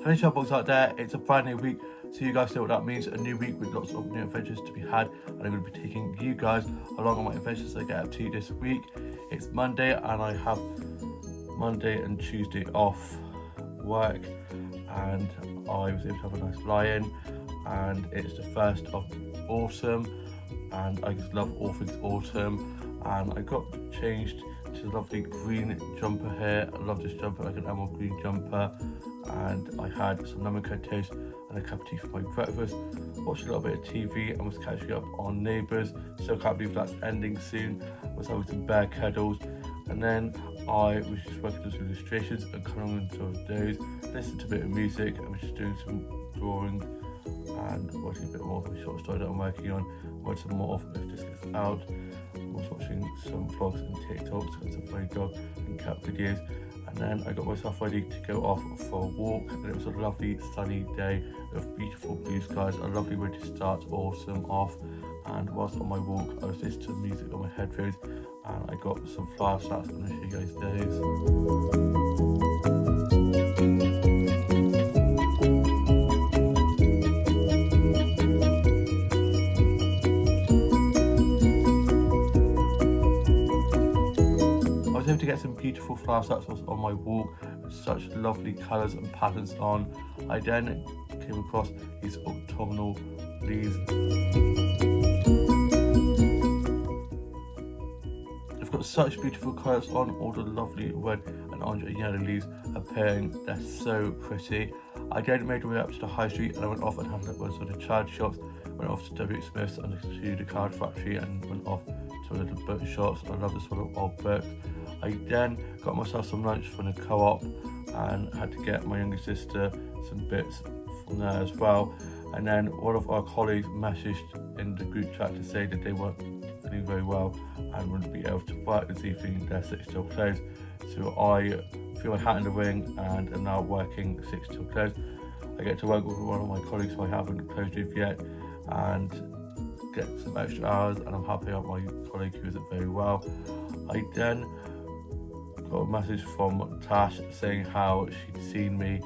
Hello Sharebox out there, it's a brand new week, so you guys know what that means. A new week with lots of new adventures to be had, and I'm going to be taking you guys along on my adventures I get up to this week. It's Monday and I have Monday and Tuesday off work, and I was able to have a nice lie-in, and it's the 1st of autumn, and I just love all things autumn. And I got changed to the lovely green jumper here. I love this jumper, like an emerald green jumper. And I had some lemon curd toast and a cup of tea for my breakfast. Watched a little bit of TV and was catching up on Neighbours. So I can't believe that's ending soon. I was having some bear cuddles. And then I was just working on some illustrations and coloring into those. Listened to a bit of music and was just doing some drawing and watching a bit more of a short story that I'm working on. Watched some more of If This Gets Out. I was watching some vlogs and TikToks and some funny dog and cat videos. And then I got myself ready to go off for a walk, and it was a lovely sunny day with beautiful blue skies, a lovely way to start autumn off. And whilst on my walk I was listening to music on my headphones, and I got some flower stats. I'm going to show you guys those. I was able to get some beautiful flower sets on my walk with such lovely colours and patterns on. I then came across these autumnal leaves. They've got such beautiful colours on, all the lovely red and orange and yellow leaves appearing. They're so pretty. I then made my way up to the high street and I went off and had a look at one of the charity shops. Went off to W. Smith's and to the Card Factory and went off to a little book shops. I love this one of old books. I then got myself some lunch from the co-op and had to get my younger sister some bits from there as well. And then one of our colleagues messaged in the group chat to say that they weren't feeling very well and wouldn't be able to work this evening. Their 6 till close. So I threw my hat in the ring and am now working 6 till close. I get to work with one of my colleagues who I haven't closed with yet and get some extra hours, and I'm happy about my colleague who isn't very well. I then got a message from Tash saying how she'd seen me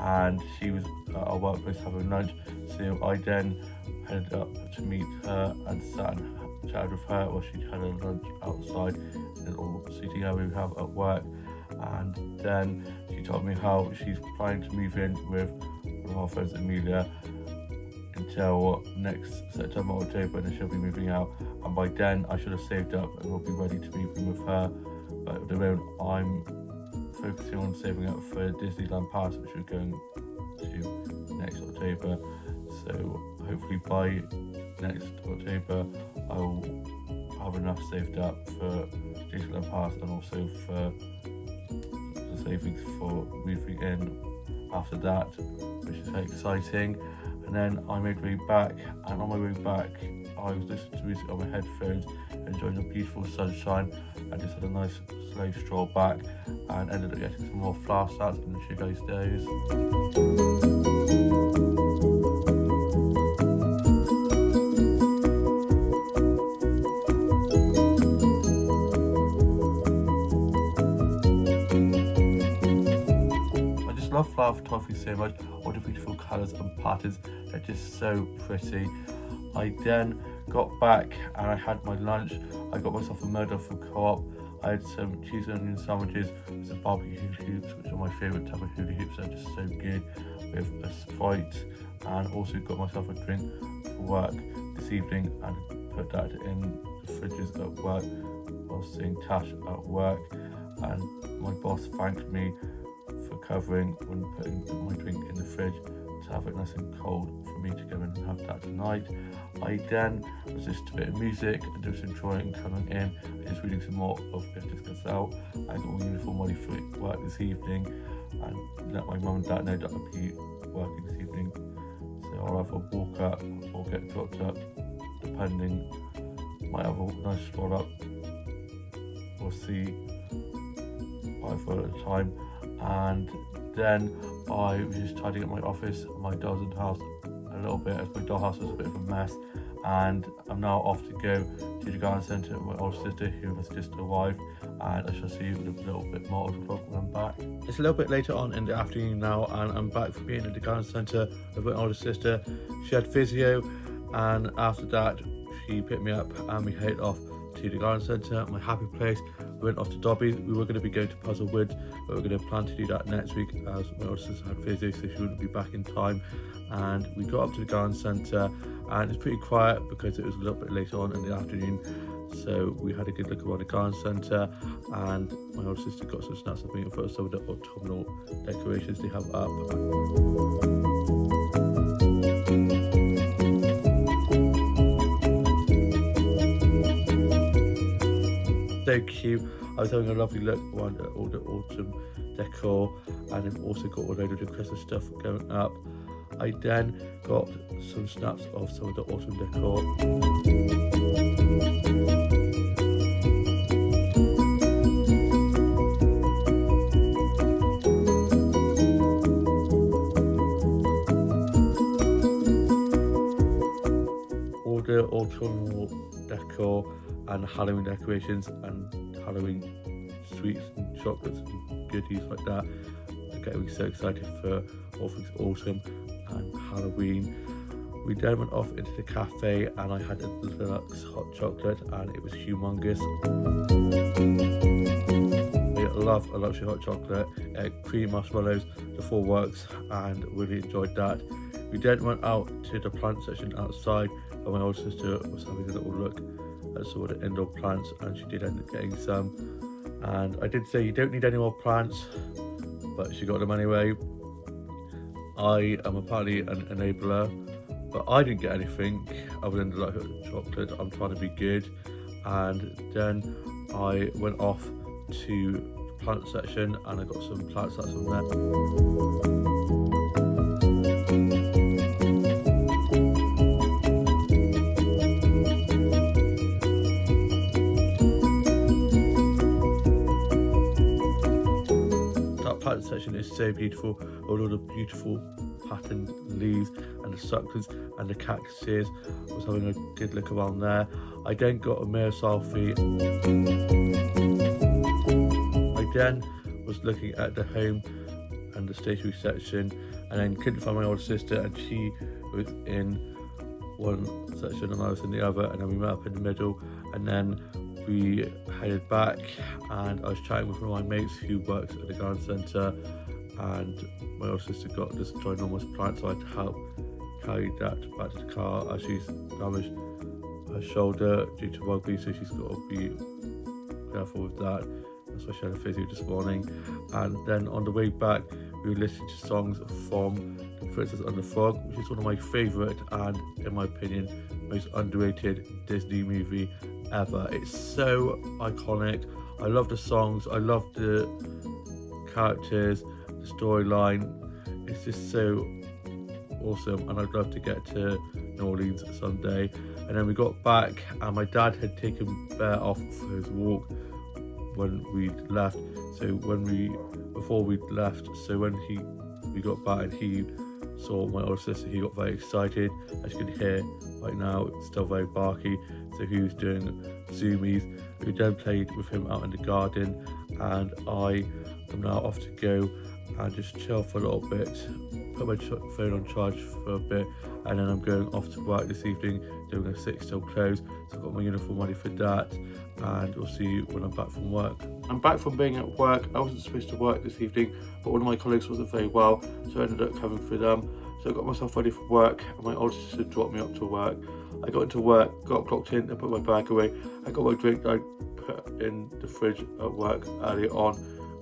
and she was at our workplace having lunch. So I then headed up to meet her and sat and chatted with her while she had her lunch outside in a little seating area we have at work. And then she told me how she's planning to move in with one of our friends, Amelia, until next September, October, and then she'll be moving out. And by then I should have saved up and will be ready to move in with her. But at the moment I'm focusing on saving up for Disneyland Pass, which we're going to next October. So hopefully by next October I'll have enough saved up for Disneyland Pass and also for the savings for moving in after that, which is very exciting. And then I made my way back, and on my way back I was listening to music on my headphones, enjoying the beautiful sunshine, and just had a nice slow stroll back and ended up getting some more flower starts and show you guys those. I love flower photography so much, all the beautiful colours and patterns, they're just so pretty. I then got back and I had my lunch. I got myself a murder from Co-op. I had some cheese and onion sandwiches with some barbecue hoops, which are my favourite type of hula hoops. They're just so good, with a Sprite, and also got myself a drink for work this evening and put that in the fridges at work while seeing Tash at work. And my boss thanked me for covering when putting my drink in the fridge to have it nice and cold for me to go in and have that tonight. I then was listening to a bit of music and doing some drawing coming in and just reading some more of If This Gets Out. I got my uniform ready for work this evening and let my mum and dad know that I'll be working this evening. So I'll either walk up or get dropped up, depending. Might have a nice stroll up. We'll see either at a time. And then I was just tidying up my office, my doll's house a little bit, as my dollhouse was a bit of a mess, and I'm now off to go to the garden centre with my older sister who has just arrived, and I shall see you in a little bit more of the vlog when I'm back. It's a little bit later on in the afternoon now, and I'm back from being at the garden centre with my older sister. She had physio, and after that she picked me up and we headed off to the garden centre, my happy place. We went off to Dobby. We were going to be going to Puzzle Woods, but we're going to plan to do that next week as my older sister had physio, so she wouldn't be back in time. And we got up to the garden centre, and it's pretty quiet because it was a little bit later on in the afternoon. So we had a good look around the garden centre, and my older sister got some snacks of me for some of the autumnal decorations they have up. So cute. I was having a lovely look around at all the autumn decor, and I've also got a load of the Christmas stuff going up. I then got some snaps of some of the autumn decor. All the autumnal decor and Halloween decorations and Halloween sweets and chocolates and goodies like that. I'm getting so excited for all things autumn and Halloween. We then went off into the cafe and I had a deluxe hot chocolate and it was humongous. I love a luxury hot chocolate, cream marshmallows, the full works, and really enjoyed that. We then went out to the plant section outside, and my older sister was having a little look at some of the indoor plants, and she did end up getting some. And I did say you don't need any more plants, but she got them anyway. I am apparently an enabler, but I didn't get anything other than the luxury chocolate. I'm trying to be good. And then I went off to the plant section and I got some plants that's on there. Plant section is so beautiful, all the beautiful patterned leaves and the succulents and the cactuses. I was having a good look around there. I then got a mirror selfie. I then was looking at the home and the stationery section, and then couldn't find my older sister, and she was in one section and I was in the other, and then we met up in the middle, and then we headed back, and I was chatting with one of my mates who works at the garden centre, and my older sister got this ginormous plant, so I had to help carry that back to the car as she's damaged her shoulder due to rugby, so she's got to be careful with that. That's why she had a physio this morning. And then on the way back we were listening to songs from The Princess and the Frog, which is one of my favourite and, in my opinion, most underrated Disney movie ever. It's so iconic. I love the songs, I love the characters, the storyline. It's just so awesome, and I'd love to get to New Orleans someday. And then we got back and my dad had taken Bear off for his walk when we left. So when we got back and he saw my older sister, he got very excited. As you can hear right now, it's still very barky, so he was doing zoomies. We then played with him out in the garden, and I am now off to go and just chill for a little bit, put my phone on charge for a bit, and then I'm going off to work this evening doing a 6 till close, so I've got my uniform ready for that, and we'll see you when I'm back from work. I'm back from being at work. I wasn't supposed to work this evening, but one of my colleagues wasn't very well, so I ended up covering for them. So I got myself ready for work, and my older sister dropped me up to work. I got into work, got clocked in and put my bag away. I got my drink I put in the fridge at work earlier on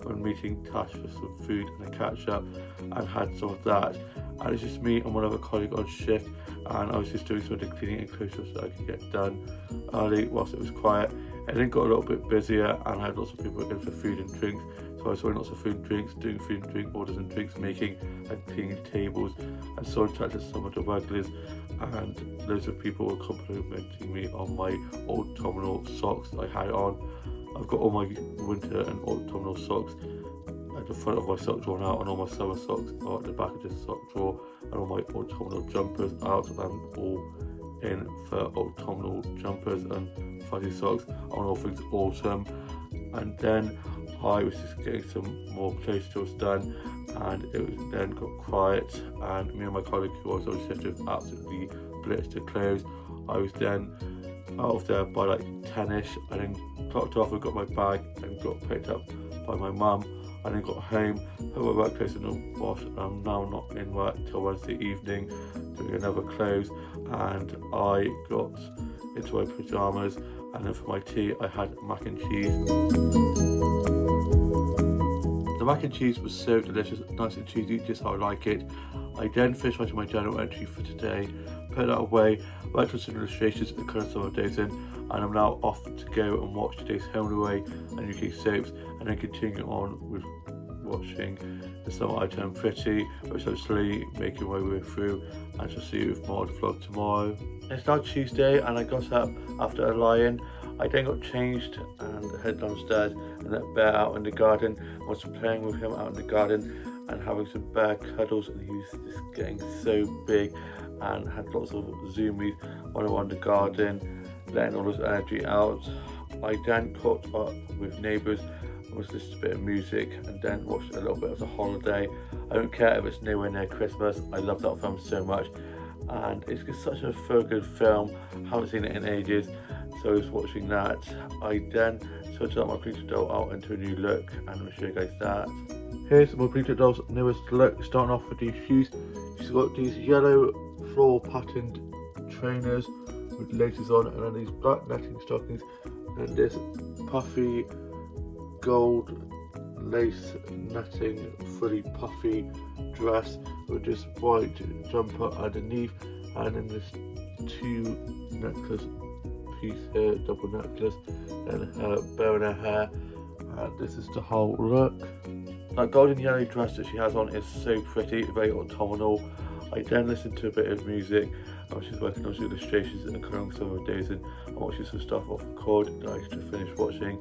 when meeting Tash for some food and a catch up, and had some of that. And it's just me and one other colleague on shift, and I was just doing some of the cleaning and closure so I could get done early whilst it was quiet. And then got a little bit busier, and I had lots of people in for food and drinks. So I was doing lots of food and drinks, doing food and drink orders and drinks making and cleaning tables, and so I chatted to some of the regulars, and loads of people were complimenting me on my autumnal socks I had on. I've got all my winter and autumnal socks at the front of my sock drawer now, and all my summer socks are at the back of the sock drawer, and all my autumnal jumpers out and all in for autumnal jumpers and fuzzy socks on all things autumn. And then I was just getting some more clothes jobs done, and it was then got quiet, and me and my colleague who was obviously just absolutely blitzed to clothes. I was then out of there by like 10ish, and then clocked off and got my bag and got picked up by my mum, and then got home, put my work clothes in the wash, and I'm now not in work till Wednesday evening doing another clothes. And I got into my pyjamas, and then for my tea I had mac and cheese. The mac and cheese was so delicious, nice and cheesy, just how I like it. I then finished writing my journal entry for today, put that away, went to some illustrations and coloured some of those in, and I'm now off to go and watch today's Home and Away and UK soaps, and then continue on with watching The Summer I Turned Pretty, which I'm slowly making my way through, and shall see you with more of the vlog tomorrow. It's now Tuesday, and I got up after a lie-in. I then got changed and headed downstairs and let Bear out in the garden. I was playing with him out in the garden and having some bear cuddles, and he was just getting so big and had lots of zoomies while around the garden, letting all his energy out. I then caught up with neighbours and was listening to a bit of music, and then watched a little bit of The Holiday. I don't care if it's nowhere near Christmas, I love that film so much, and it's just such a feel-good film. I haven't seen it in ages, so I was watching that. I then sorted out my Bleacher Doll out into a new look, and I'm going to show you guys that. Here's my Bleacher Doll's newest look, starting off with these shoes. She's got these yellow floor patterned trainers with laces on, and then these black netting stockings, and this puffy gold lace netting fully puffy dress with this white jumper underneath, and then this two necklace piece here, double necklace, and her bow in her hair, and this is the whole look. That golden yellow dress that she has on is so pretty, very autumnal. I then listened to a bit of music, and she's working on some illustrations and colouring some of those in, and watching some stuff off record that I just finished watching.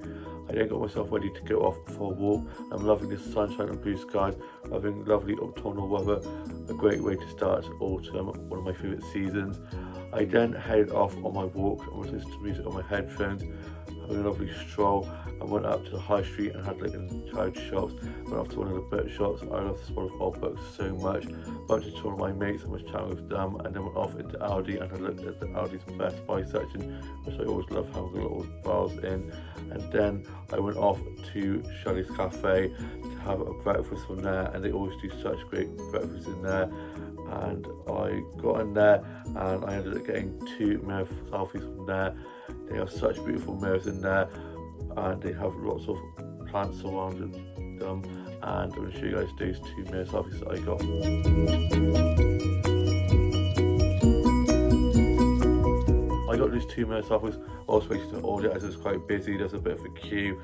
I then got myself ready to go off for a walk. I'm loving the sunshine and blue skies, having lovely autumnal weather, a great way to start autumn, one of my favourite seasons. I then headed off on my walk and was listening to music on my headphones, having a lovely stroll, and went up to the high street and had like in charity shops. Went off to one of the book shops. I love the small old books so much. Bumped into one of my mates and was chatting with them, and then went off into Aldi and had looked at the Aldi's Best Buy section, which I always love having the little bars in. And then I went off to Shelley's Cafe to have a breakfast from there, and they always do such great breakfasts in there. And I got in there and I ended up getting 2 mirror selfies from there. They have such beautiful mirrors in there, and they have lots of plants surrounding them, and I'm going to show you guys those 2 mirror selfies that I got. I got these 2 mirror selfies. I was waiting to order as it was quite busy, there's a bit of a queue,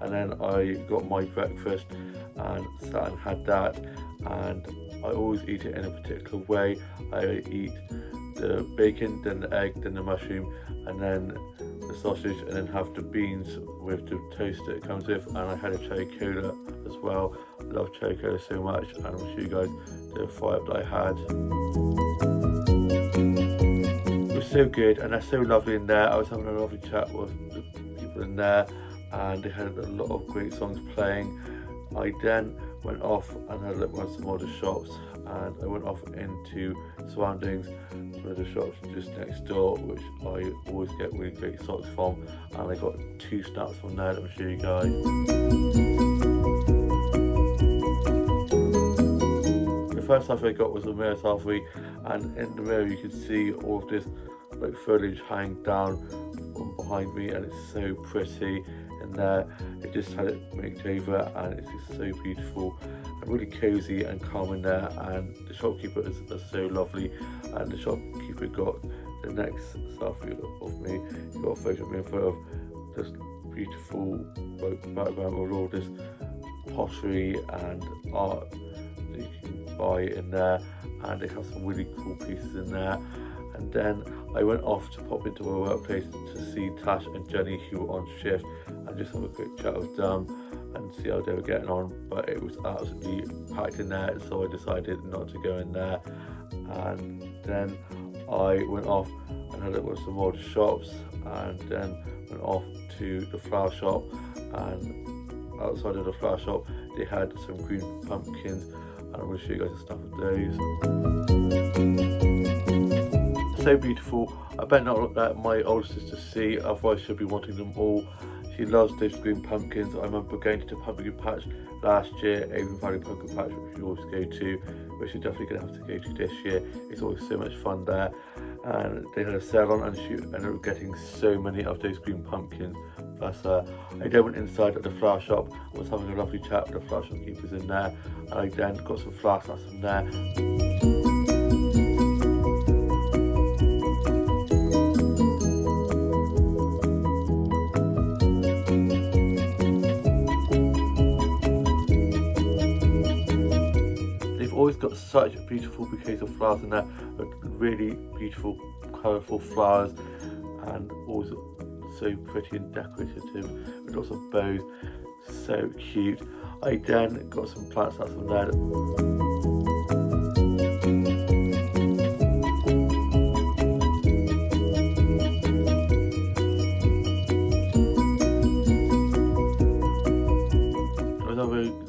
and then I got my breakfast and sat and had that. And I always eat it in a particular way. I eat the bacon, then the egg, then the mushroom, and then the sausage, and then have the beans with the toast that it comes with. And I had a cherry cola as well. I love cherry cola so much, and I'll show you guys the fry-up that I had. It was so good, and they're so lovely in there. I was having a lovely chat with the people in there, and they had a lot of great songs playing. I then went off and had a look around some other shops, and I went off into Surroundings, one of the shops just next door, which I always get really great socks from, and I got 2 snaps from there that I'll show you guys. The first selfie I got was a mirror selfie, and in the mirror you can see all of this like foliage hanging down from behind me, and it's so pretty in there. It just had it made over, and it's just so beautiful and really cozy and calm in there, and the shopkeeper is so lovely. And the shopkeeper got the next selfie of me. He got a photo of me in front of this beautiful background with all this pottery and art that you can buy in there, and they have some really cool pieces in there. And then I went off to pop into my workplace to see Tash and Jenny, who were on shift, and just have a quick chat with them and see how they were getting on. But it was absolutely packed in there, so I decided not to go in there. And then I went off and had a look at some more shops, and then went off to the flower shop. And outside of the flower shop they had some green pumpkins, and I'm going to show you guys the stuff of those. So beautiful. I better not let my older sister see, otherwise she'll be wanting them all. She loves those green pumpkins. I remember going to the pumpkin patch last year, Avon Valley Pumpkin Patch, which we always go to, which we're definitely going to have to go to this year. It's always so much fun there. And they had a sale on, and she ended up getting so many of those green pumpkins. Plus, I then went inside at the flower shop and was having a lovely chat with the flower shopkeepers in there. And I then got some flower snacks from there. Always got such beautiful bouquets of flowers in there, really beautiful colourful flowers, and always so pretty and decorative with lots of bows, so cute. I then got some plants out from there.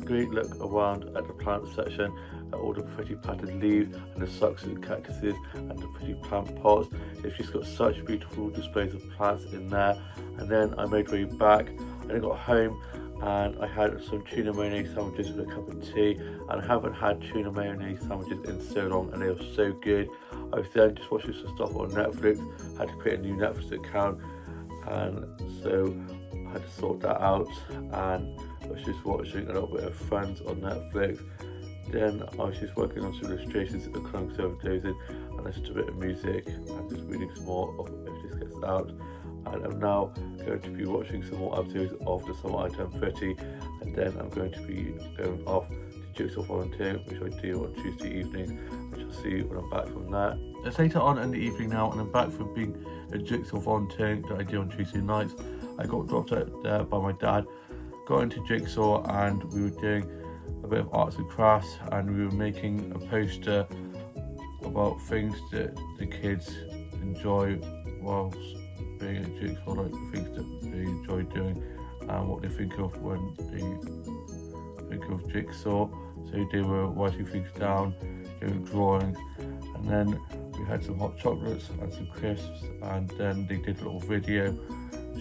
Great look around at the plant section, at all the pretty patterned leaves and the succulent cactuses and the pretty plant pots. It's just got such beautiful displays of plants in there. And then I made my way back, and I got home and I had some tuna mayonnaise sandwiches with a cup of tea, and I haven't had tuna mayonnaise sandwiches in so long, and they were so good. I was then just watching some stuff on Netflix, had to create a new Netflix account, and so I had to sort that out, and I was just watching a little bit of Friends on Netflix. Then I was just working on some illustrations at the Conservatories, and listening to a bit of music and just reading some more of If This Gets Out. And I'm now going to be watching some more episodes of The Summer I Turned Pretty, and then I'm going to be going off to Jigsaw volunteering, which I do on Tuesday evening, which I'll see when I'm back from that. It's later on in the evening now, and I'm back from being a Jigsaw volunteering that I do on Tuesday nights. I got dropped out there by my dad, got into Jigsaw, and we were doing a bit of arts and crafts, and we were making a poster about things that the kids enjoy whilst being at Jigsaw, like things that they enjoy doing and what they think of when they think of Jigsaw. So they were writing things down, doing drawings, and then we had some hot chocolates and some crisps, and then they did a little video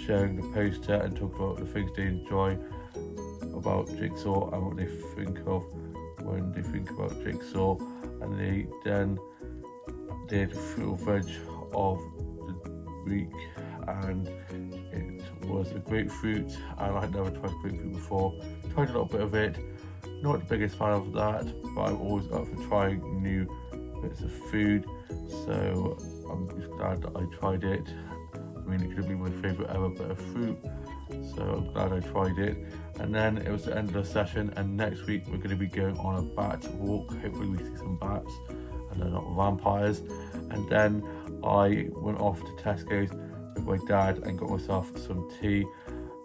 sharing the poster and talking about the things they enjoy about Jigsaw and what they think of when they think about Jigsaw. And they then did fruit or veg of the week, and it was a grapefruit, and I'd never tried grapefruit before. Tried a little bit of it, not the biggest fan of that, but I'm always up for trying new bits of food, so I'm just glad that I tried it. I mean, it could be my favourite ever bit of fruit, so I'm glad I tried it. And then it was the end of the session, and next week we're going to be going on a bat walk. Hopefully we see some bats and they're not vampires. And then I went off to Tesco's with my dad and got myself some tea.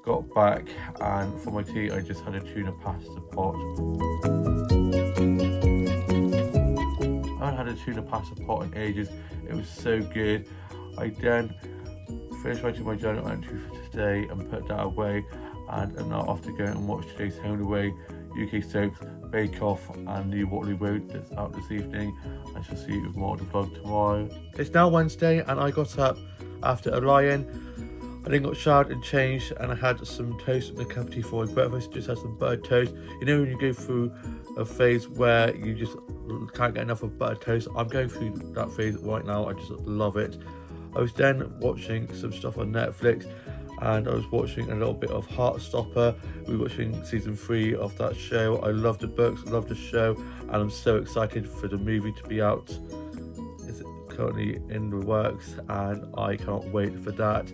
Got back, and for my tea I just had a tuna pasta pot. I haven't had a tuna pasta pot in ages. It was so good. I then finished writing my journal entry for today and put that away, and I'm now off to go and watch today's Home and Away, UK Soaps, Bake Off and New Waterloo Road that's out this evening. I shall see you with more of the vlog tomorrow. It's now Wednesday, and I got up after a lie-in. I then got showered and changed, and I had some toast and a cup of tea for my breakfast. Just had some buttered toast. You know when you go through a phase where you just can't get enough of buttered toast? I'm going through that phase right now. I just love it. I was then watching some stuff on Netflix, and I was watching a little bit of Heartstopper. We were watching season 3 of that show. I love the books, love the show, and I'm so excited for the movie to be out. It's currently in the works, and I can't wait for that.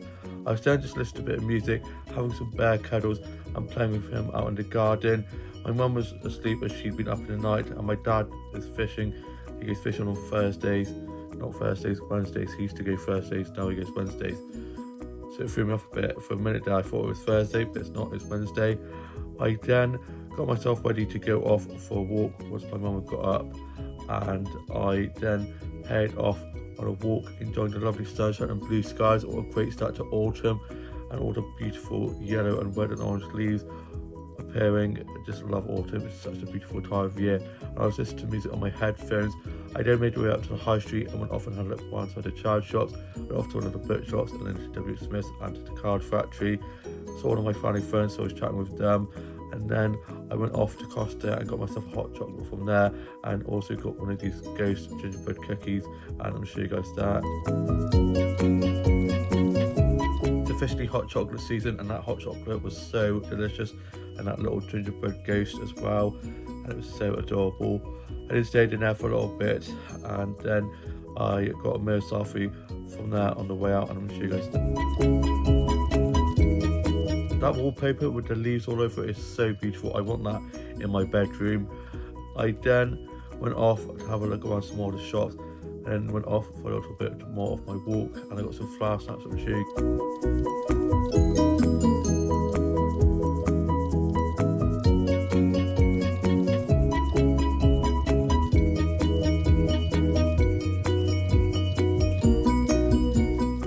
I was then just listening to a bit of music, having some bear cuddles and playing with him out in the garden. My mum was asleep as she'd been up in the night, and my dad is fishing. He goes fishing on Thursdays. Not Thursdays, Wednesdays. He used to go Thursdays, now he goes Wednesdays. So it threw me off a bit. For a minute there I thought it was Thursday, but it's not, it's Wednesday. I then got myself ready to go off for a walk once my mum had got up, and I then headed off on a walk, enjoying the lovely sunshine and blue skies. What a great start to autumn, and all the beautiful yellow and red and orange leaves appearing. I just love autumn. It's such a beautiful time of year. And I was listening to music on my headphones. I then made my way up to the high street and went off and had a look one side of charity shops, went off to one of the bookshops, and then to W. Smith's and to the card factory. Saw one of my family friends, so I was chatting with them. And then I went off to Costa and got myself a hot chocolate from there, and also got one of these ghost gingerbread cookies, and I'm going to show you guys that. It's officially hot chocolate season, and that hot chocolate was so delicious, and that little gingerbread ghost as well, and it was so adorable. I just stayed in there for a little bit, and then I got a mirror selfie from there on the way out, and I'm going to show you guys that. That wallpaper with the leaves all over it is so beautiful. I want that in my bedroom. I then went off to have a look around some more of the shops, and then went off for a little bit more of my walk, and I got some flower snaps on cheek.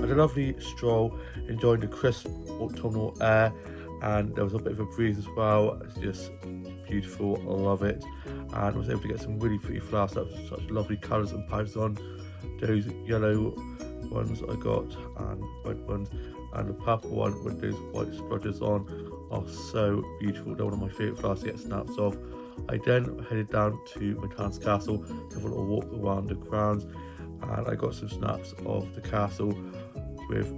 A lovely stroll, enjoying the crisp autumnal air, and there was a bit of a breeze as well. It's just beautiful, I love it. And I was able to get some really pretty flowers, such lovely colours and patterns on. Those yellow ones I got, and red ones, and the purple one with those white splodges on are so beautiful. They're one of my favourite flowers to get snaps of. I then headed down to Matanz Castle to have a little walk around the grounds, and I got some snaps of the castle with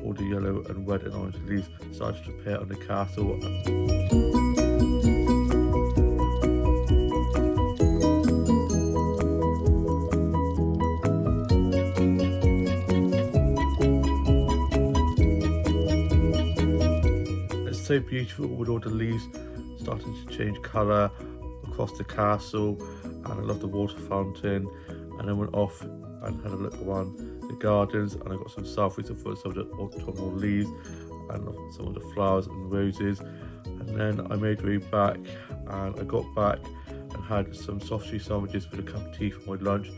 all the yellow and red and orange leaves started to appear on the castle. It's so beautiful with all the leaves starting to change colour across the castle, and I love the water fountain. And I went off and had a look around the gardens, and I got some selfies of some of the autumnal leaves and some of the flowers and roses. And then I made my way back, and I got back and had some soft cheese sandwiches with a cup of tea for my lunch.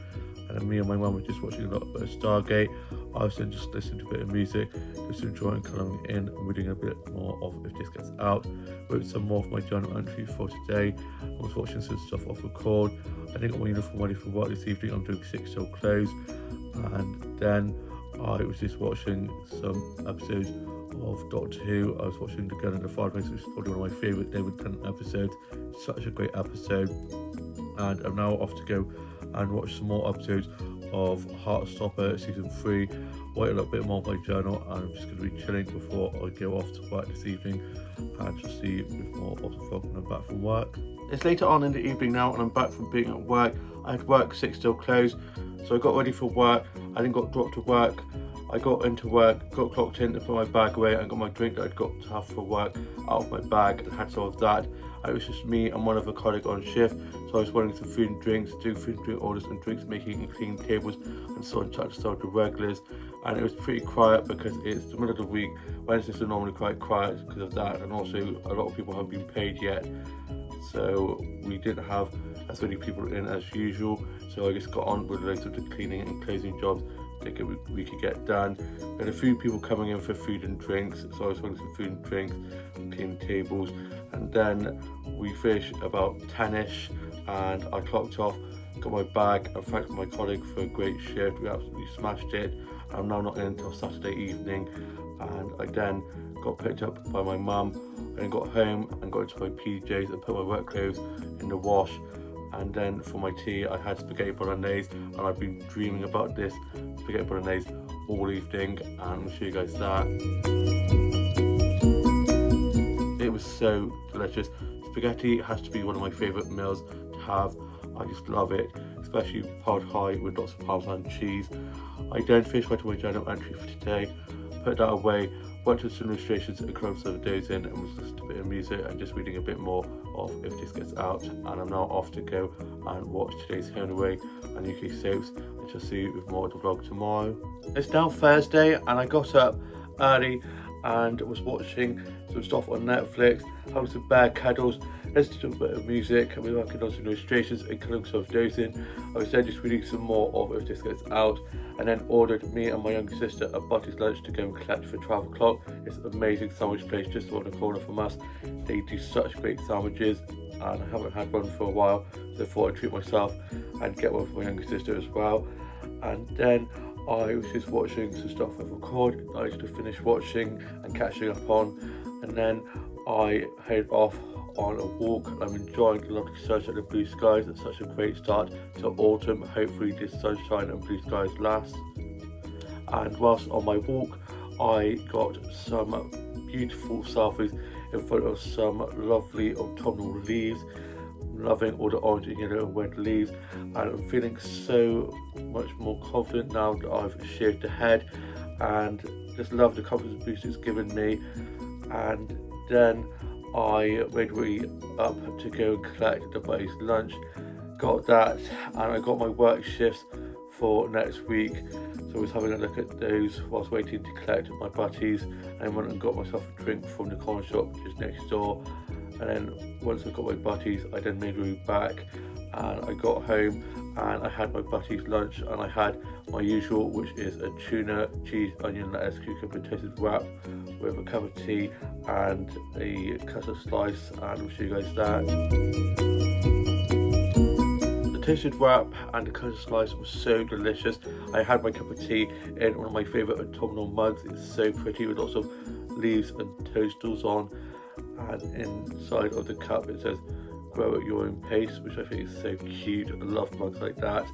And then me and my mum were just watching a little bit of Stargate. I was then just listening to a bit of music, just enjoying colouring in and reading a bit more of If This Gets Out. Wrote some more of my journal entry for today. I was watching some stuff off record. I think got my uniform ready for work this evening. I'm doing 6 till close, and then I was just watching some episodes of Doctor Who. I was watching The Girl in the Fireplace, which is probably one of my favourite David Tennant episodes. Such a great episode. And I'm now off to go and watch some more episodes of Heartstopper season 3. Write a little bit more of my journal, and I'm just going to be chilling before I go off to work this evening, and just see with more of the vlog when I'm back from work. It's later on in the evening now, and I'm back from being at work. I had work 6 till close, so I got ready for work. I then got dropped to work. I got into work, got clocked in to put my bag away, and got my drink that I'd got to have for work out of my bag, and had some of that. And it was just me and one other colleague on shift, so I was running some food and drinks, doing food and drink orders and drinks making and cleaning tables, and so on, chat to some of the regulars. And it was pretty quiet because it's the middle of the week. Wednesdays are normally quite quiet because of that, and also a lot of people haven't been paid yet, so we didn't have as many people in as usual. So I just got on with loads of the cleaning and closing jobs that we could get done. There had a few people coming in for food and drinks, so I was running some food and drinks, cleaning tables, and then we finished about 10ish, and I clocked off, got my bag, and thanked my colleague for a great shift. We absolutely smashed it. I'm now not in until Saturday evening, and I then got picked up by my mum, and then got home and got into my PJs and put my work clothes in the wash. And then for my tea I had spaghetti bolognese, and I've been dreaming about this spaghetti bolognese all evening, and I'm going to show you guys that. It was so delicious. Spaghetti has to be one of my favourite meals to have. I just love it, especially piled high with lots of Parmesan cheese. I then finished writing my journal entry for today, put that away, went to some illustrations and crammed some days in, and was listening to a bit of music and just reading a bit more of If This Gets Out. And I'm now off to go and watch today's Home and Away and UK soaps, and shall see you with more of the vlog tomorrow. It's now Thursday, and I got up early and was watching some stuff on Netflix, having some bear cuddles, listened to a bit of music, and we were working on some illustrations and colouring myself dosing. I was then just reading some more of If This Gets Out, and then ordered me and my younger sister a Butty's lunch to go and collect for 12 o'clock. It's an amazing sandwich place just around the corner from us. They do such great sandwiches, and I haven't had one for a while, so I thought I'd treat myself and get one for my younger sister as well. And then I was just watching some stuff I've recorded, I used to finish watching and catching up on, and then I headed off on a walk. I'm enjoying the lovely sunshine and the blue skies. It's such a great start to autumn. Hopefully this sunshine and blue skies last. And whilst on my walk, I got some beautiful selfies in front of some lovely autumnal leaves. I'm loving all the orange and yellow and red leaves, and I'm feeling so much more confident now that I've shaved the head, and just love the confidence boost it's given me. And then I made my way up to go and collect the Butty's lunch, got that, and I got my work shifts for next week, so I was having a look at those whilst waiting to collect my Butty's, and I went and got myself a drink from the corner shop just next door. And then once I got my Butty's, I then made my way back, and I got home and I had my Butty's lunch, and I had my usual, which is a tuna, cheese, onion, lettuce, cucumber toasted wrap with a cup of tea and a custard slice, and I'll show you guys that. The toasted wrap and the custard slice was so delicious. I had my cup of tea in one of my favourite autumnal mugs. It's so pretty with lots of leaves and toadstools on, and inside of the cup it says grow at your own pace, which I think is so cute. I love mugs like that.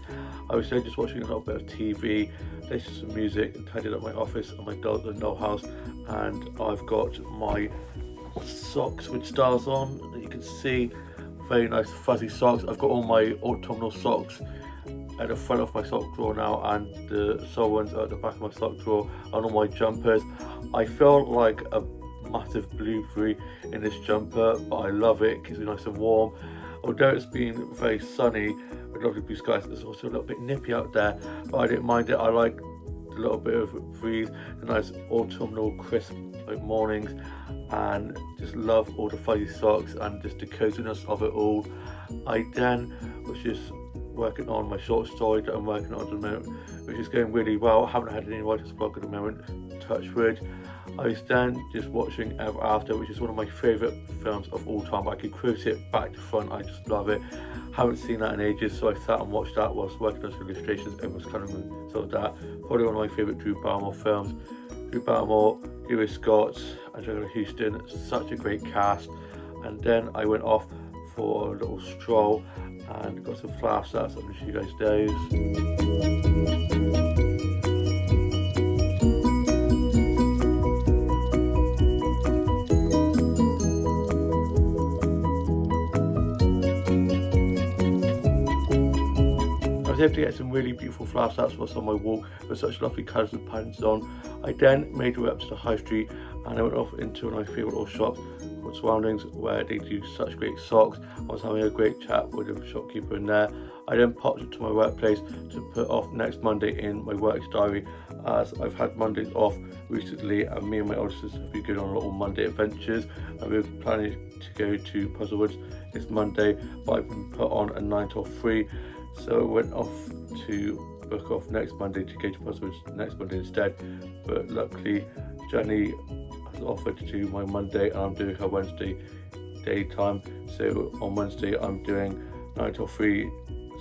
I was then just watching a little bit of TV, listening to some music, and tidied up my office and my doll house, and I've got my socks with stars on that you can see, very nice fuzzy socks. I've got all my autumnal socks at the front of my sock drawer now, and the sole ones are at the back of my sock drawer, and all my jumpers. I feel like a massive blueberry in this jumper, but I love it, keeps me nice and warm. Although it's been very sunny with lovely blue skies, it's also a little bit nippy out there, but I didn't mind it. I like the little bit of breeze, the nice autumnal crisp like mornings, and just love all the fuzzy socks and just the coziness of it all. I then was just working on my short story that I'm working on at the moment, which is going really well. I haven't had any writer's block at the moment, touch wood. I was then just watching Ever After, which is one of my favourite films of all time. I could quote it back to front, I just love it. Haven't seen that in ages, so I sat and watched that whilst working on some illustrations and was colouring sort of that. Probably one of my favourite Drew Barrymore films. Drew Barrymore, Lewis Scott, Angela Houston, such a great cast. And then I went off for a little stroll and got some flower stats. I'm going to show you guys those. I was able to get some really beautiful flower stats whilst on my walk with such lovely colours and patterns on. I then made my way up to the high street, and I went off into one of my favourite little shops called Surroundings, where they do such great socks. I was having a great chat with the shopkeeper in there. I then popped to my workplace to put off next Monday in my work diary, as I've had Mondays off recently, and me and my older sister have been going on little Monday adventures, and we were planning to go to Puzzlewoods this Monday, but I've been put on a 9 till 3. So I went off to book off next Monday to go to Puzzlewoods next Monday instead, but luckily Jenny has offered to do my Monday, and I'm doing her Wednesday daytime. So on Wednesday I'm doing 9 till 3,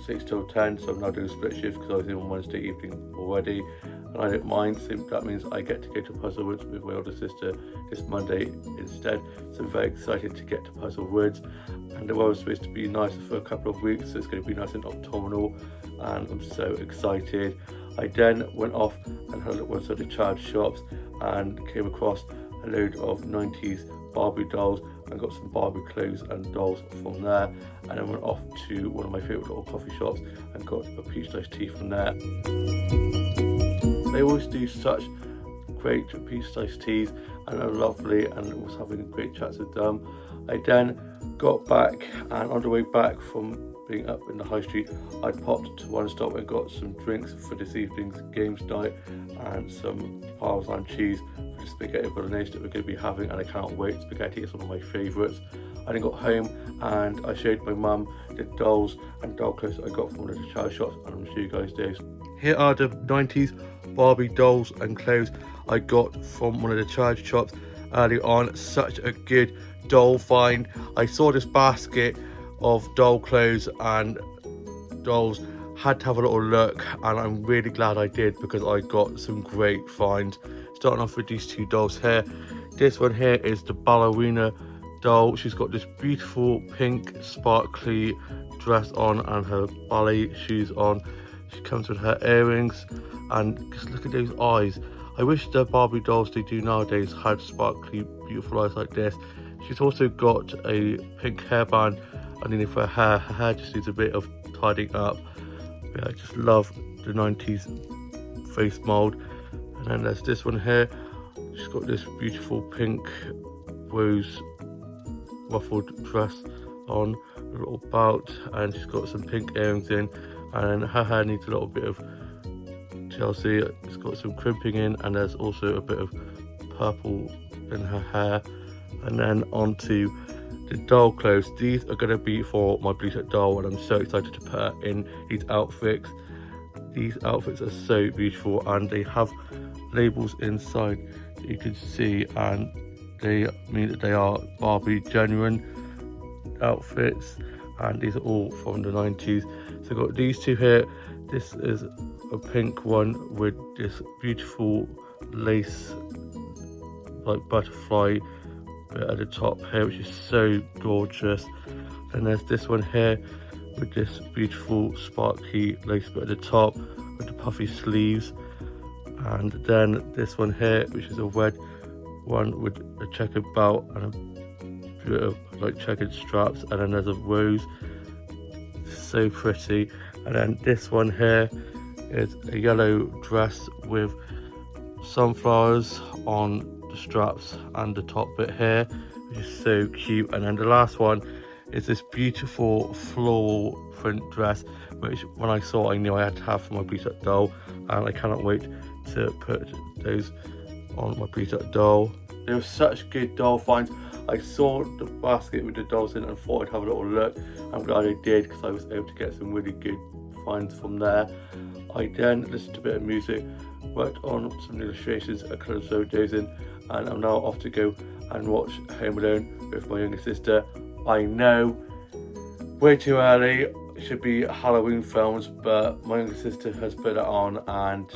6 till 10, so I'm now doing a split shift because I was in on Wednesday evening already, and I don't mind, so that means I get to go to Puzzlewoods with my older sister this Monday instead. So I'm very excited to get to Puzzlewoods, and the weather's supposed to be nice for a couple of weeks, so it's going to be nice and autumnal, and I'm so excited. I then went off and had a look at the child shops and came across a load of 90s Barbie dolls and got some Barbie clothes and dolls from there, and I went off to one of my favourite little coffee shops and got a peach iced tea from there. They always do such great peach iced teas and are lovely, and was having great chats with them. I then got back, and on the way back from being up in the high street, I popped to one stop and got some drinks for this evening's games night and some Parmesan cheese for the spaghetti bolognese that we're going to be having, and I can't wait. Spaghetti is one of my favourites. I then got home and I showed my mum the dolls and doll clothes I got from one of the charity shops, and I'm going to show you guys those. Here are the 90s Barbie dolls and clothes I got from one of the charity shops early on. Such a good doll find. I saw this basket of doll clothes and dolls, had to have a little look, and I'm really glad I did because I got some great finds. Starting off with these two dolls here. This one here is the ballerina doll. She's got this beautiful pink sparkly dress on and her ballet shoes on. She comes with her earrings, and just look at those eyes. I wish the Barbie dolls they do nowadays had sparkly beautiful eyes like this. She's also got a pink hairband underneath her hair. Her hair just needs a bit of tidying up. But I just love the 90s face mold. And then there's this one here. She's got this beautiful pink rose ruffled dress on, a little belt, and she's got some pink earrings in, and her hair needs a little bit of Chelsea. It's got some crimping in, and there's also a bit of purple in her hair. And then onto the doll clothes. These are going to be for my Blue Set doll, and I'm so excited to put her in these outfits. These outfits are so beautiful, and they have labels inside that you can see, and they mean that they are Barbie genuine outfits, and these are all from the 90s. So I've got these two here. This is a pink one with this beautiful lace like butterfly bit at the top here, which is so gorgeous. And there's this one here with this beautiful sparkly lace bit at the top with the puffy sleeves. And then this one here, which is a red one with a checkered belt and a bit of like checkered straps, and then there's a rose, so pretty. And then this one here is a yellow dress with sunflowers on the straps and the top bit here, which is so cute. And then the last one is this beautiful floral print dress, which when I saw I knew I had to have for my Blue Set doll, and I cannot wait to put those on my Blue Set doll. They were such good doll finds. I saw the basket with the dolls in and thought I'd have a little look. I'm glad I did, because I was able to get some really good finds from there. I then listened to a bit of music, worked on some illustrations, a couple of dozing, and I'm now off to go and watch Home Alone with my younger sister. I know, way too early, it should be Halloween films, but my younger sister has put it on and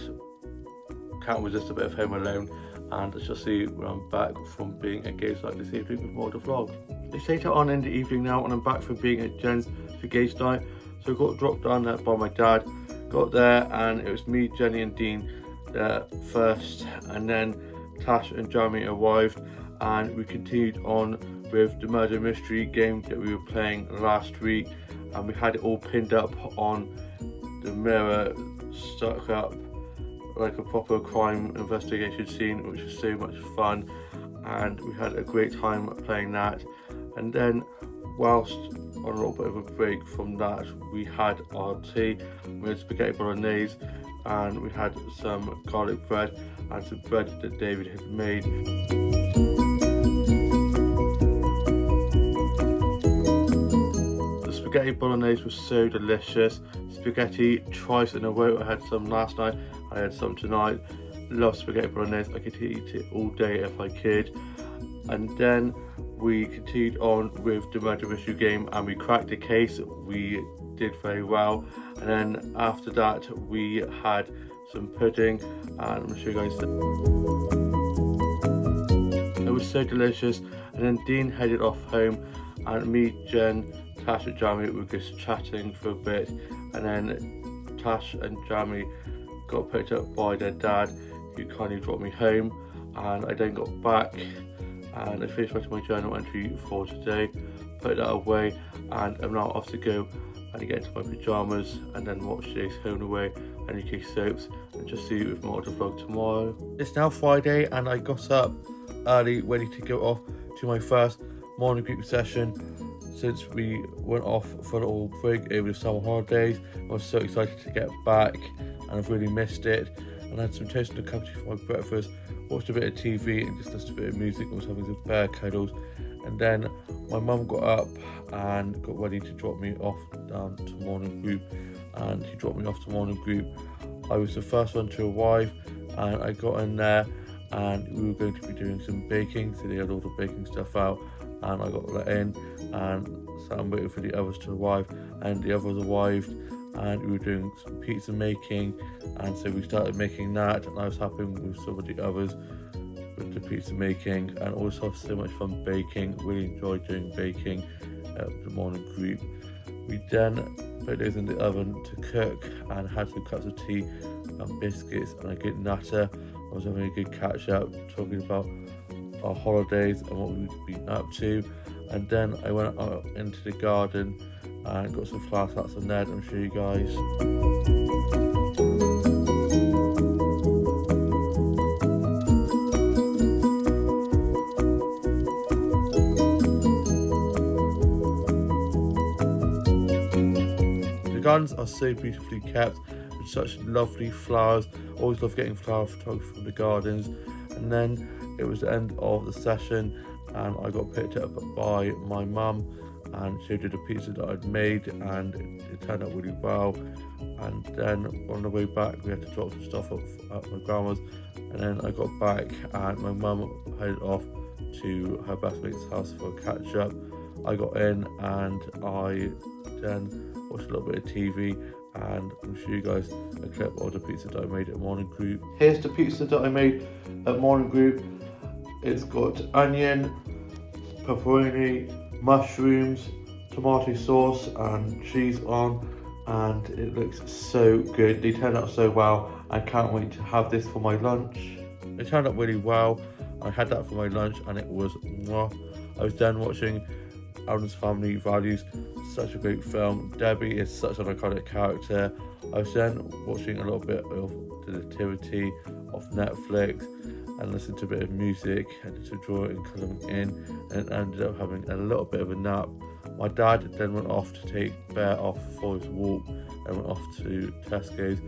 can't resist a bit of Home Alone. And I shall see when I'm back from being at Games Night this evening with more of the vlog. It's later on in the evening now, and I'm back from being at Jen's for Games Night. So I got dropped down there by my dad. Got there and it was me, Jenny and Dean there first, and then Tash and Jeremy arrived, and we continued on with the murder mystery game that we were playing last week, and we had it all pinned up on the mirror, stuck up like a proper crime investigation scene, which was so much fun, and we had a great time playing that. And then whilst on a little bit of a break from that, we had our tea. We had spaghetti bolognese, and we had some garlic bread and some bread that David had made. The spaghetti bolognese was so delicious. Spaghetti twice in a row. I had some last night, I had some tonight. Love spaghetti bolognese. I could eat it all day if I could. And then we continued on with the murder mystery game, and we cracked the case. We did very well. And then after that we had some pudding, and I'm going to show you guys. It was so delicious. And then Dean headed off home, and me, Jen, Tash and Jeremy were just chatting for a bit. And then Tash and Jeremy got picked up by their dad, who kindly dropped me home, and I then got back and I finished writing my journal entry for today, put that away, and I'm now off to go and get into my pyjamas and then watch today's Home and Away and UK soaps, and just see you with more of the vlog tomorrow. It's now Friday, and I got up early ready to go off to my first morning group session since we went off for a little break over the summer holidays. I was so excited to get back, and I've really missed it. And I had some toast and a cup of tea for my breakfast, watched a bit of TV and just listened to a bit of music. I was having some bear cuddles, And then my mum got up and got ready to drop me off down to morning group, and she dropped me off to morning group. I was the first one to arrive, and I got in there and we were going to be doing some baking, so they had all the baking stuff out, and I got let in and sat and waiting for the others to arrive, and the others arrived and we were doing some pizza making, and so we started making that, and I was helping with some of the others with the pizza making, and also have so much fun baking. Really enjoyed doing baking at the morning group. We then put those in the oven to cook and had some cups of tea and biscuits and a good natter. I was having a good catch up, talking about our holidays and what we've been up to. And then I went out into the garden and got some flower sets on there. I'm show you guys. The gardens are so beautifully kept with such lovely flowers. Always love getting flower photography from the gardens. And then it was the end of the session and I got picked up by my mum, and she did a pizza that I'd made, and it turned out really well. And then on the way back we had to drop some stuff at my grandma's, and then I got back and my mum headed off to her best mate's house for a catch up. I got in and I then watched a little bit of TV, and I'll show you guys a clip of the pizza that I made at morning group. Here's the pizza that I made at morning group. It's got onion, pepperoni, mushrooms, tomato sauce and cheese on, and it looks so good. They turned out so well. I can't wait to have this for my lunch. It turned out really well. I had that for my lunch and it was mwah. I was then watching Addams Family Values, such a great film. Debbie is such an iconic character. I was then watching a little bit of the Nativity of Netflix and listened to a bit of music and did some drawing and colouring in, and ended up having a little bit of a nap. My dad then went off to take Bear off for his walk and went off to Tesco's,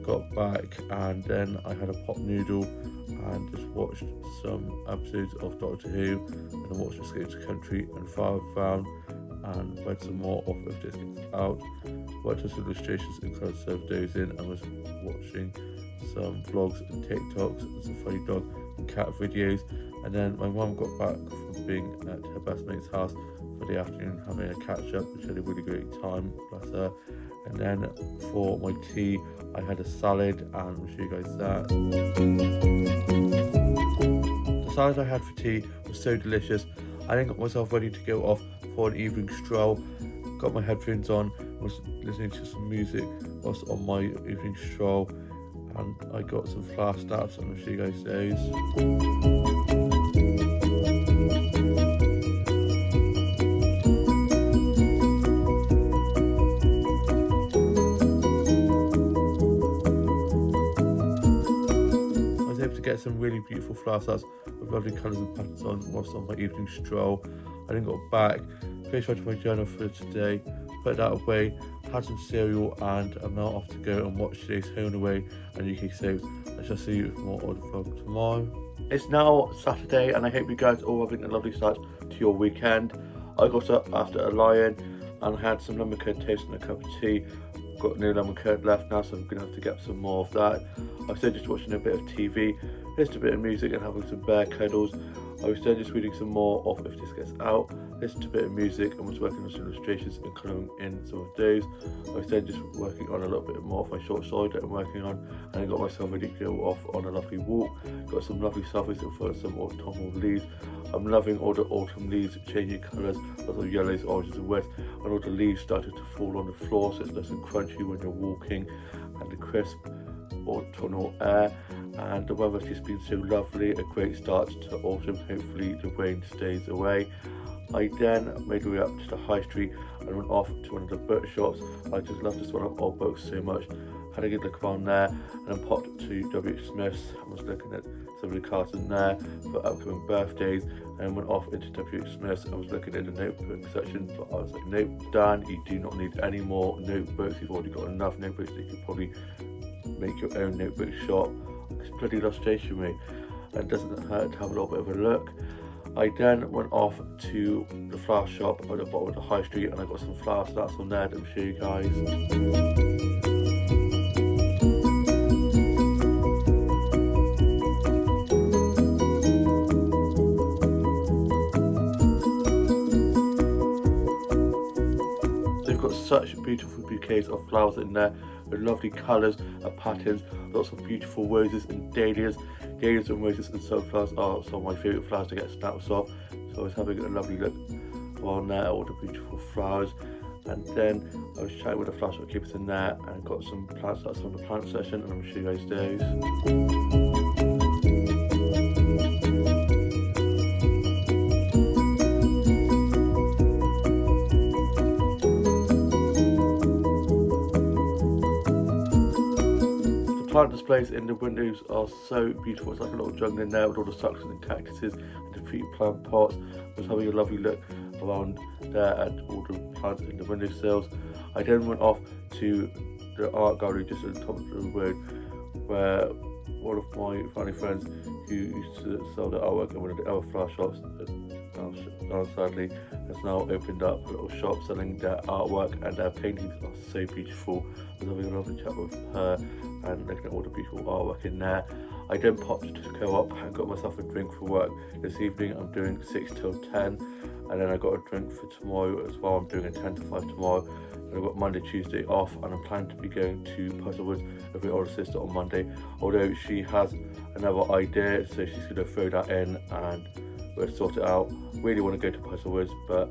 got back, and then I had a pot noodle and just watched some episodes of Doctor Who, and I watched Escape to Country and Father Brown, and read some more of If This Gets Out, worked on some illustrations and coloured some of those in, and was watching some vlogs and TikToks and some funny dog and cat videos. And then my mum got back from being at her best mate's house for the afternoon, having a catch up, which had a really great time, bless her. And then for my tea I had a salad, and I'll show you guys that. The salad I had for tea was so delicious. I then got myself ready to go off for an evening stroll, got my headphones on, was listening to some music whilst on my evening stroll, and I got some flower snaps, and I'll show you guys those. To get some really beautiful flower sets with lovely colours and patterns on whilst on my evening stroll. I then got back, finished my journal for today, put that away, had some cereal, and I'm now off to go and watch today's Home and Away and UK Soaps. I shall see you with more on the vlog tomorrow. It's now Saturday and I hope you guys are all having a lovely start to your weekend. I got up after a lie-in and had some lemon curd toast and a cup of tea. Got no lemon curd left now, so I'm going to have to get some more of that. I was then just watching a bit of TV, listening to a bit of music and having some bear cuddles. I was then just reading some more of If This Gets Out, listened to a bit of music and was working on some illustrations and colouring in some of those. I was then just working on a little bit more of my short story that I'm working on, and I got myself ready to go off on a lovely walk. Got some lovely selfies in front of some autumnal leaves. I'm loving all the autumn leaves changing colours, lots of yellows, oranges and reds, and all the leaves started to fall on the floor, so it's nice and crunchy when you're walking, and the crisp autumnal air. And the weather's just been so lovely, a great start to autumn. Hopefully the rain stays away. I then made my way up to the high street and went off to one of the book shops. I just love this one of old books so much. Had a good look around there, and then popped to W.H. Smith's and was looking at some of the cards in there for upcoming birthdays, and went off into W.H. Smith's and was looking in the notebook section, but I was like, nope, Dan, you do not need any more notebooks. You've already got enough notebooks that you could probably make your own notebook shop. It's bloody love stationery, and it doesn't hurt to have a little bit of a look. I then went off to the flower shop at the bottom of the high street and I got some flower starts on there that I'll show you guys. Such beautiful bouquets of flowers in there with lovely colours and patterns, lots of beautiful roses and dahlias. Dahlias and roses and sunflowers are some of my favourite flowers to get snaps of, so I was having a lovely look on there at all the beautiful flowers. And then I was chatting with the flower shopkeepers in there and got some plants that's from the plant session, and I'm going to show you guys those. Plant displays in the windows are so beautiful. It's like a little jungle in there with all the succulents and cactuses and defeated plant pots. I was having a lovely look around there at all the plants in the windowsills. I then went off to the art gallery just at the top of the road, where one of my family friends who used to sell their artwork in one of the other flower shops, sadly, has now opened up a little shop selling their artwork, and their paintings are so beautiful. I was having a lovely chat with her and looking at all the beautiful artwork in there. I then popped to the co-op and got myself a drink for work. This evening I'm doing 6 till 10, and then I got a drink for tomorrow as well. I'm doing a 10 to 5 tomorrow. And I've got Monday, Tuesday off, and I'm planning to be going to Puzzlewood with my older sister on Monday, although she has another idea, so she's going to throw that in and we'll sort it out. Really want to go to Puzzlewoods, but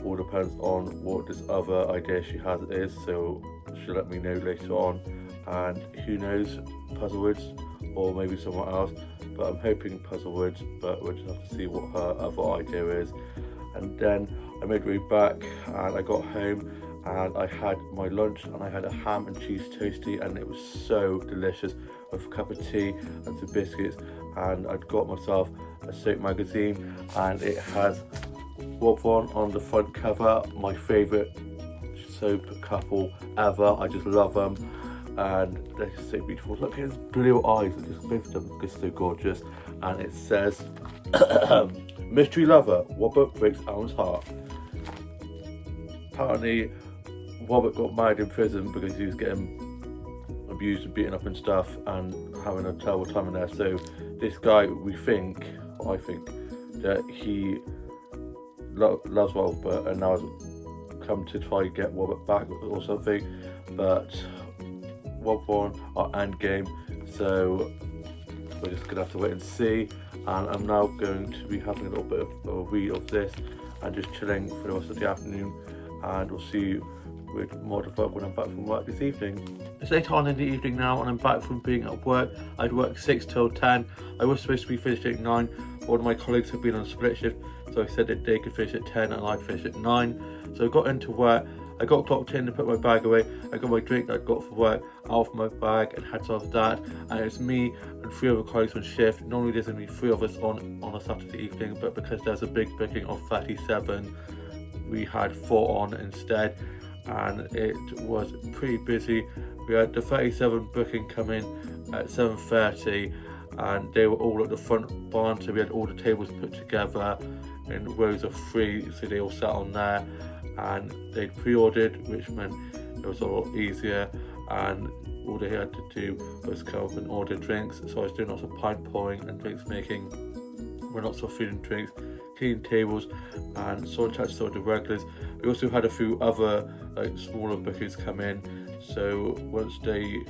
all depends on what this other idea she has is, so she'll let me know later on. And who knows, Puzzlewoods or maybe somewhere else, but I'm hoping Puzzlewoods, but we'll just have to see what her other idea is. And then I made my way back and I got home and I had my lunch, and I had a ham and cheese toastie, and it was so delicious with a cup of tea and some biscuits. And I'd got myself a soap magazine, and it has Wobvon on the front cover, my favourite soap couple ever. I just love them, and they're just so beautiful. Look at his blue eyes, just both of them are so gorgeous. And it says mystery lover, Wobbert breaks Alan's heart. Apparently Wobbert got married in prison because he was getting abused and beaten up and stuff and having a terrible time in there. So this guy, I think that he loves Wobbert and now has come to try and get Wobbert back or something, but Wobvon are endgame, so we're just gonna have to wait and see. And I'm now going to be having a little bit of a read of this and just chilling for the rest of the afternoon, and we'll see you with more of work when I'm back from work this evening. It's later on in the evening now, and I'm back from being at work. I'd worked 6 till 10. I was supposed to be finishing at 9. One of my colleagues had been on a split shift, so I said that they could finish at 10 and I'd finish at 9. So I got into work. I got clocked in to put my bag away. I got my drink that I got for work out of my bag and had some of that. And it was me and 3 other colleagues on shift. Normally there's only 3 of us on a Saturday evening, but because there's a big booking of 37, we had 4 on instead, and it was pretty busy. We had the 37 booking come in at 7:30, and they were all at the front barn, so we had all the tables put together in rows of 3, so they all sat on there, and they'd pre-ordered, which meant it was a lot easier, and all they had to do was come up and order drinks. So I was doing lots of pint pouring and drinks making, with lots of food and drinks, clean tables, and saw and chatted to the regulars. We also had a few other smaller bookings come in, so once they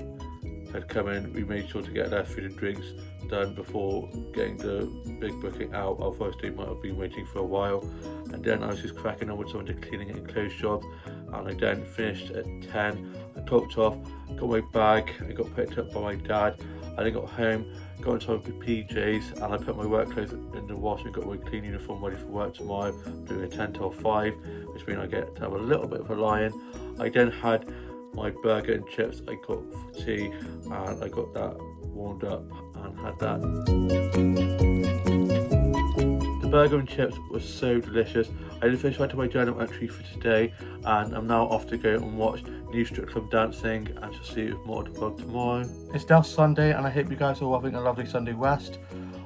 had come in, we made sure to get their food and drinks done before getting the big booking out, otherwise they might have been waiting for a while. And then I was just cracking on with some of the cleaning and clothes jobs, and I then finished at 10. I clocked off, got my bag, I got picked up by my dad. I then got home, got into my PJs, and I put my work clothes in the wash and got my clean uniform ready for work tomorrow. I'm doing a 10 till 5, which means I get to have a little bit of a lie-in. I then had my burger and chips I got for tea, and I got that warmed up and had that. The burger and chips were so delicious. I did finish writing my journal entry for today, and I'm now off to go and watch New Strip Club Dancing, and shall see you with more to vlog tomorrow. It's now Sunday, and I hope you guys are all having a lovely Sunday rest.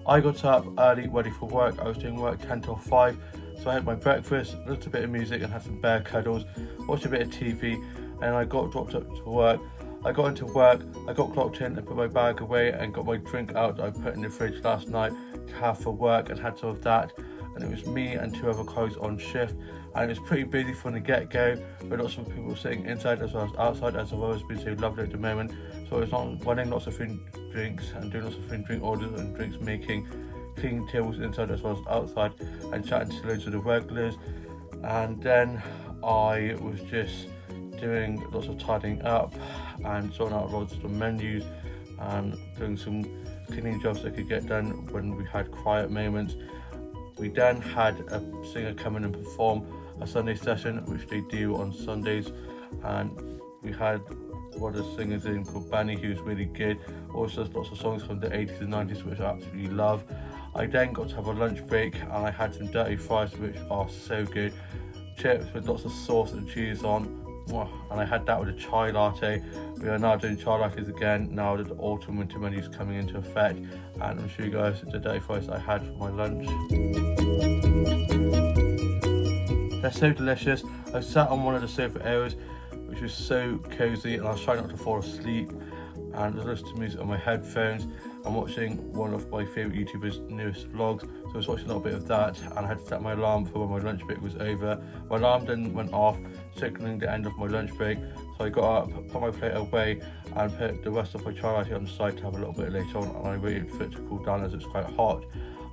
I got up early, ready for work. I was doing work 10 till 5, so I had my breakfast, listened to a bit of music and had some bear cuddles, watched a bit of TV, and I got dropped up to work. I got into work, I got clocked in and put my bag away and got my drink out that I put in the fridge last night to have for work, and had some of that. And it was me and 2 other colleagues on shift, and it was pretty busy from the get-go, with lots of people sitting inside as well as outside, as I've always been so lovely at the moment. So I was on running lots of food and drinks and doing lots of food and drink orders and drinks making, cleaning tables inside as well as outside, and chatting to loads of the regulars. And then I was just doing lots of tidying up and sorting out lots of menus and doing some cleaning jobs that could get done when we had quiet moments. We then had a singer come in and perform a Sunday session, which they do on Sundays, and we had one of the singers in called Benny, who was really good. Also lots of songs from the 80s and 90s, which I absolutely love. I then got to have a lunch break, and I had some dirty fries, which are so good. Chips with lots of sauce and cheese on, and I had that with a chai latte. We are now doing chai lattes again now that the autumn winter menu is coming into effect, and I'm sure you guys the dirty fries I had for my lunch. They're so delicious. I sat on one of the sofa areas, which was so cozy, and I was trying not to fall asleep, and I was listening to music on my headphones and watching one of my favourite YouTubers' newest vlogs. So I was watching a little bit of that, and I had to set my alarm for when my lunch break was over. My alarm then went off, signalling the end of my lunch break. So I got up, put my plate away, and put the rest of my chai latte on the side to have a little bit later on, and I waited for it to cool down as it's quite hot.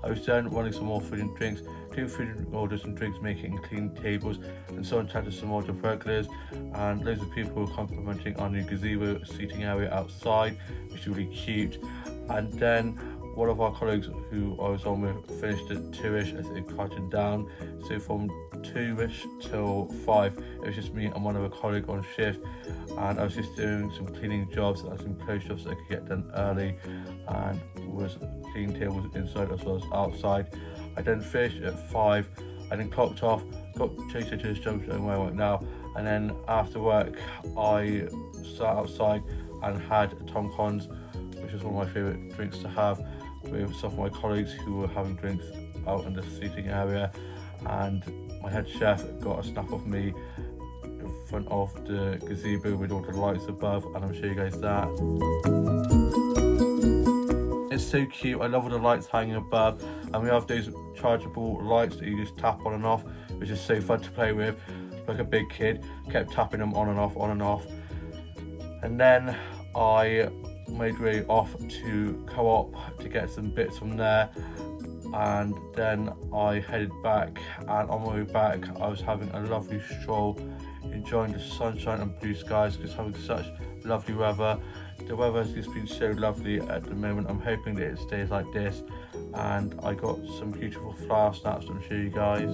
I was then running some more food and drinks, doing food orders and drinks making, and cleaning tables, and so on, chatted some more to regulars, and loads of people were complimenting our new gazebo seating area outside, which is really cute. And then one of our colleagues who I was on with finished at 2ish as it quieted down. So from 2ish till 5, it was just me and one other colleague on shift, and I was just doing some cleaning jobs and some clothes jobs that I could get done early, and was cleaning tables inside as well as outside. I then finished at 5, I then clocked off, got changed into this jumper where I went now, and then after work I sat outside and had Tom Collins, which is one of my favourite drinks to have, with some of my colleagues who were having drinks out in the seating area, and my head chef got a snap of me in front of the gazebo with all the lights above, and I'll show you guys that. It's so cute. I love all the lights hanging above, and we have those chargeable lights that you just tap on and off, which is so fun to play with. Like a big kid, kept tapping them on and off, on and off. And then I made way off to Co-op to get some bits from there, and then I headed back, and on my way back I was having a lovely stroll, enjoying the sunshine and blue skies, just having such lovely weather. The weather has just been so lovely at the moment. I'm hoping that it stays like this, and I got some beautiful flower snaps to show you guys.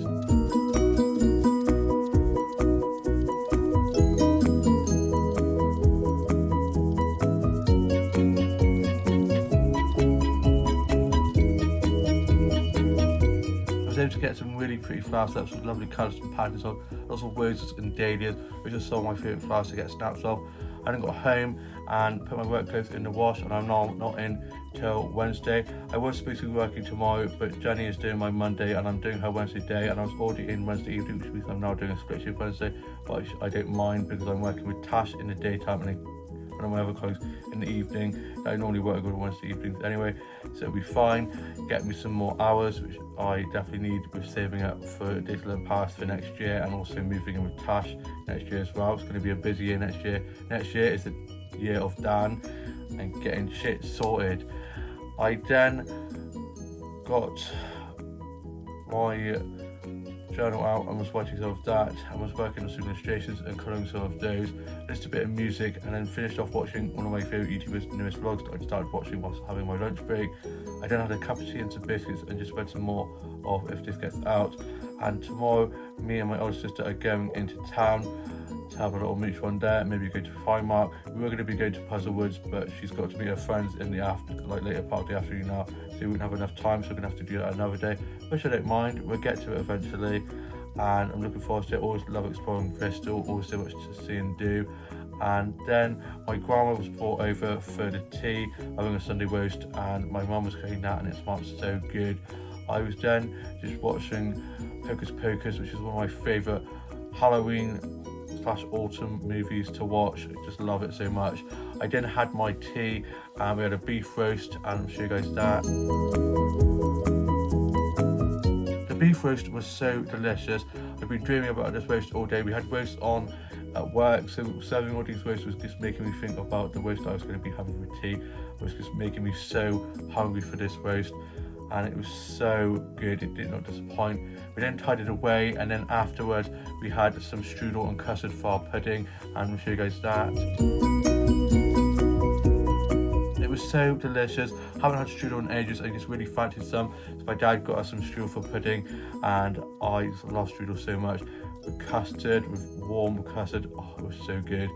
To get some really pretty flower snaps with lovely colours and patterns on, lots of roses and dahlias, which are some of my favourite flowers to get snaps of. I then got home and put my work clothes in the wash, and I'm not in till Wednesday. I was supposed to be working tomorrow, but Jenny is doing my Monday and I'm doing her Wednesday day, and I was already in Wednesday evening, which means I'm now doing a split shift Wednesday, but I don't mind because I'm working with Tash in the daytime and one of my other colleagues in the evening. I normally work on Wednesday evenings anyway, so it'll be fine. Get me some more hours, which I definitely need with saving up for Disneyland Paris for next year, and also moving in with Tash next year as well. It's going to be a busy year next year. Next year is the year of Dan and getting shit sorted. I then got my journal out and was watching some of that, and was working on some illustrations and colouring some of those, just a bit of music, and then finished off watching one of my favourite YouTubers' newest vlogs that I started watching whilst having my lunch break. I then had a cup of tea and some biscuits and just read some more of If This Gets Out. And tomorrow, me and my older sister are going into town to have a little mooch one there, maybe go to Primark. We were going to be going to Puzzlewoods, but she's got to meet her friends in the later part of the afternoon now, so we wouldn't have enough time, so we're going to have to do that another day, which I don't mind. We'll get to it eventually, and I'm looking forward to it. Always love exploring Bristol, always so much to see and do, And then my grandma was brought over for the tea, having a Sunday roast, and my mum was cooking that, and it smelled so good. I was then just watching Hocus Pocus, which is one of my favourite Halloween/autumn movies to watch. I just love it so much. I then had my tea, and we had a beef roast, and I'll show you guys that. The beef roast was so delicious. I've been dreaming about this roast all day. We had roast on at work, so serving all these roasts was just making me think about the roast I was going to be having with tea. It was just making me so hungry for this roast, and it was so good. It did not disappoint. We then tidied away, and then afterwards we had some strudel and custard for our pudding, and I'll show you guys that. It was so delicious. Haven't had strudel in ages. I just really fancied some, so my dad got us some strudel for pudding, and I love strudel so much. With custard, with warm custard, oh, it was so good.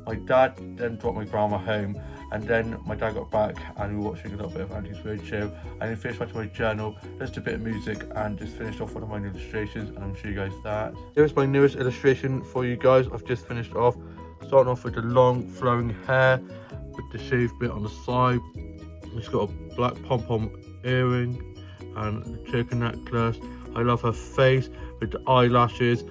My dad then dropped my grandma home, and then my dad got back and we were watching a little bit of Auntie's Roadshow, and then finished writing my journal, just a bit of music, and just finished off one of my illustrations, and I'll show you guys that. Here's my newest illustration for you guys. I've just finished off, starting off with the long flowing hair with the shaved bit on the side. It's got a black pom-pom earring and a choker necklace. I love her face with the eyelashes.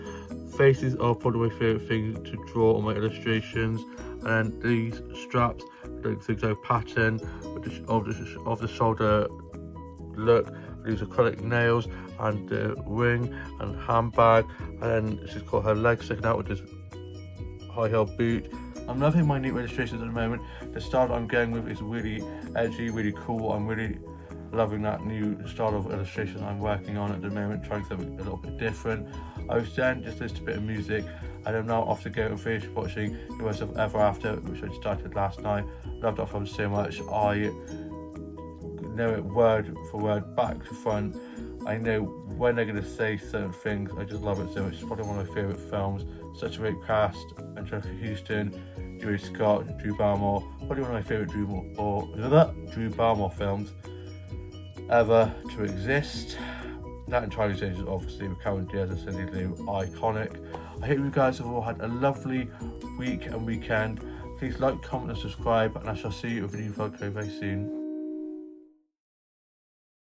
Faces are probably my favourite thing to draw on my illustrations. And these straps, the zigzag pattern with of the shoulder look. These acrylic nails and the ring and handbag. And then she's got her legs sticking out with this high heel boot. I'm loving my new illustrations at the moment. The style that I'm going with is really edgy, really cool. I'm really loving that new style of illustration I'm working on at the moment, trying something a little bit different. I was then just listening to a bit of music, and I'm now off to go and finish watching The Worst of Ever After, which I started last night. Loved that film so much. I know it word for word, back to front. I know when they're going to say certain things. I just love it so much. It's probably one of my favourite films. Such a great cast: Angelica Houston, Dewey Scott, Drew Barrymore. Probably one of my favourite Drew Barrymore films ever to exist. That entirely changes, obviously, with Cameron Diaz and Cindy Lou, iconic. I hope you guys have all had a lovely week and weekend. Please like, comment and subscribe, and I shall see you with a new vlog very soon.